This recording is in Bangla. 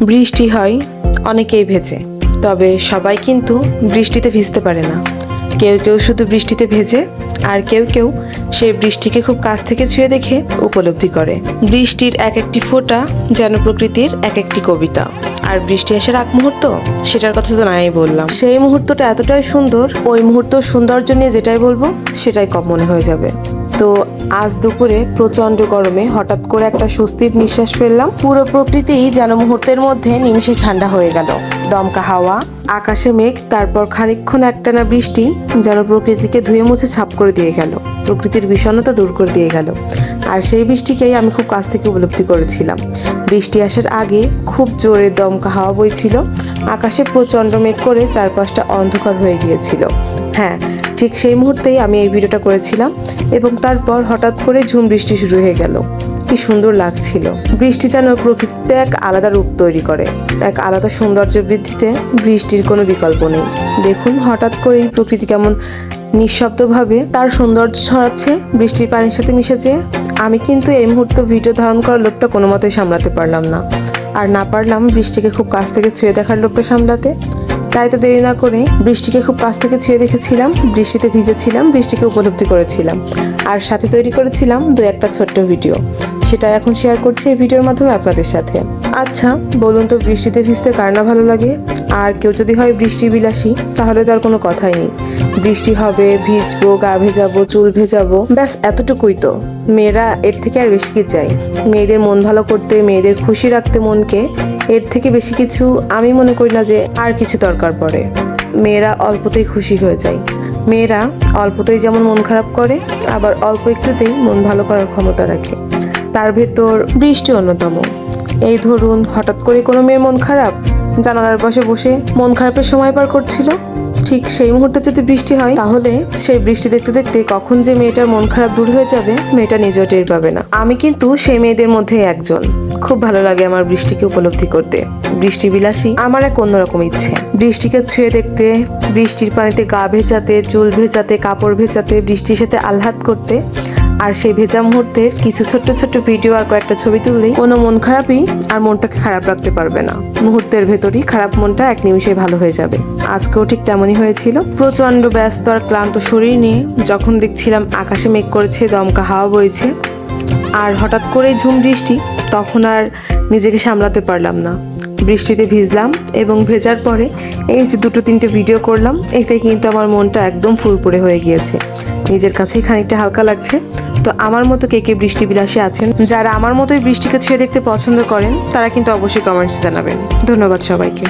বৃষ্টি হয় অনেকেই ভেজে, তবে সবাই কিন্তু বৃষ্টিতে ভিজতে পারে না। কেউ কেউ শুধু বৃষ্টিতে ভেজে, আর কেউ কেউ সেই বৃষ্টিকে খুব কাছ থেকে ছুঁয়ে দেখে উপলব্ধি করে। বৃষ্টির এক একটি ফোঁটা যেন প্রকৃতির এক একটি কবিতা। আর বৃষ্টি আসার আগ মুহূর্ত, সেটার কথা তো নাই বললাম। সেই মুহূর্তটা এতটাই সুন্দর, ওই মুহূর্ত সৌন্দর্য নিয়ে যেটাই বলবো সেটাই কম মনে হয়ে যাবে। তো আজ দুপুরে প্রচন্ড গরমে হঠাৎ করে একটা স্বস্তির নিঃশ্বাস ফেললাম। পুরো প্রকৃতি যেন মুহূর্তের মধ্যে নিমিষে ঠান্ডা হয়ে গেল। দমকা হাওয়া, আকাশে মেঘ, তারপর খানিকক্ষণ একটানা বৃষ্টি যেন প্রকৃতিকে ধুয়ে মুছে ছাপ করে দিয়ে গেল, প্রকৃতির বিষণ্ণতা দূর করে দিয়ে গেল। আর সেই বৃষ্টিকেই আমি খুব কাছ থেকে উপলব্ধি করেছিলাম। বৃষ্টি আসার আগে খুব জোরে দমকা হাওয়া বইছিল, আকাশে প্রচন্ড মেঘ করে চারপাশটা অন্ধকার হয়ে গিয়েছিল। হ্যাঁ, ঠিক সেই মুহূর্তেই আমি এই ভিডিওটা করেছিলাম এবং তারপর হঠাৎ করে ঝুম বৃষ্টি শুরু হয়ে গেল। কি সুন্দর লাগছিল। বৃষ্টি যেন প্রকৃতিতে এক আলাদা রূপ তৈরি করে, এক আলাদা সৌন্দর্য বৃদ্ধিতে বৃষ্টির কোনো বিকল্প নেই। দেখুন হঠাৎ করেই প্রকৃতি কেমন নিঃশব্দভাবে তার সৌন্দর্য ছড়াচ্ছে বৃষ্টির পানির সাথে মিশেছে। আমি কিন্তু এই মুহূর্তে ভিডিও ধারণ করার লোভটা কোনো মতেই সামলাতে পারলাম না, আর না পারলাম বৃষ্টিকে খুব কাছ থেকে ছুঁয়ে দেখার লোভটা সামলাতে। তাই তো দেরি না করে বৃষ্টিকে খুব কাছ থেকে ছুঁয়ে দেখেছিলাম, বৃষ্টিতে ভিজেছিলাম, বৃষ্টিকে উপলব্ধি করেছিলাম, আর সাথে তৈরি করেছিলাম দু একটা ছোট্ট ভিডিও। সেটা এখন শেয়ার করছি এই ভিডিওর মাধ্যমে আপনাদের সাথে। আচ্ছা বলুন তো, বৃষ্টিতে ভিজতে কার না ভালো লাগে? আর কেউ যদি হয় বৃষ্টি বিলাসী, তাহলে তার কোনো কথাই নেই। বৃষ্টি হবে, ভিজবো, গা ভেজাবো, চুল ভেজাবো, ব্যাস এতটুকুই তো। মেয়েরা এর থেকে আর বেশি কি চাই? মেয়েদের মন ভালো করতে, মেয়েদের খুশি রাখতে মনকে, এর থেকে বেশি কিছু আমি মনে করি না যে আর কিছু দরকার পড়ে। মেয়েরা অল্পতেই খুশি হয়ে যায়। মেয়েরা অল্পতেই যেমন মন খারাপ করে, আবার অল্প একটুতেই মন ভালো করার ক্ষমতা রাখে। তার ভেতর বৃষ্টি অন্যতম। এই ধরুন হঠাৎ করে কোনো মেয়ের মন খারাপ, জানালার পাশে বসে মন খারাপের সময় পার করছিল, ঠিক সেই মুহূর্তে যদি বৃষ্টি হয়, তাহলে সেই বৃষ্টি দেখতে দেখতে কখন যে মেয়েটার মন খারাপ দূর হয়ে যাবে মেয়েটা নিজেও টের পাবে না। আমি কিন্তু সেই মেয়েদের মধ্যে একজন। খুব ভালো লাগে আমার বৃষ্টিকে উপলব্ধি করতে। বৃষ্টি বিলাসী আমার এক অন্যরকম ইচ্ছে। বৃষ্টিকে ছুঁয়ে দেখতে, বৃষ্টির পানিতে গা ভেজাতে, চুল ভেজাতে, কাপড় ভেজাতে, বৃষ্টির সাথে আহ্লাদ করতে, আর সেই ভেজা মুহূর্তের কিছু ছোট্ট ছোট্ট ভিডিও আর কয়েকটা ছবি তুললেই কোনো মন খারাপই আর মনটাকে খারাপ রাখতে পারবে না। মুহূর্তের ভেতরই খারাপ মনটা এক নিমিষে ভালো হয়ে যাবে। আজকেও ঠিক তেমনই হয়েছিল। প্রচন্ড ব্যস্ত আর ক্লান্ত শরীর নিয়ে যখন দেখছিলাম আকাশে মেঘ করেছে, দমকা হাওয়া বইছে, আর হঠাৎ করেই ঝুম বৃষ্টি, তখন আর নিজেকে সামলাতে পারলাম না। বৃষ্টিতে ভিজলাম এবং ভেজার পরে এই যে দুটো তিনটে ভিডিও করলাম, এতে কিন্তু আমার মনটা একদম ফুরফুরে হয়ে গিয়েছে। নিজের কাছেই খানিকটা হালকা লাগছে। তো আমার মতো কে কে বৃষ্টি বিলাসী আছেন, যারা আমার মতোই বৃষ্টিকে ছুঁয়ে দেখতে পছন্দ করেন, তারা কিন্তু অবশ্যই কমেন্টস জানাবেন। ধন্যবাদ সবাইকে।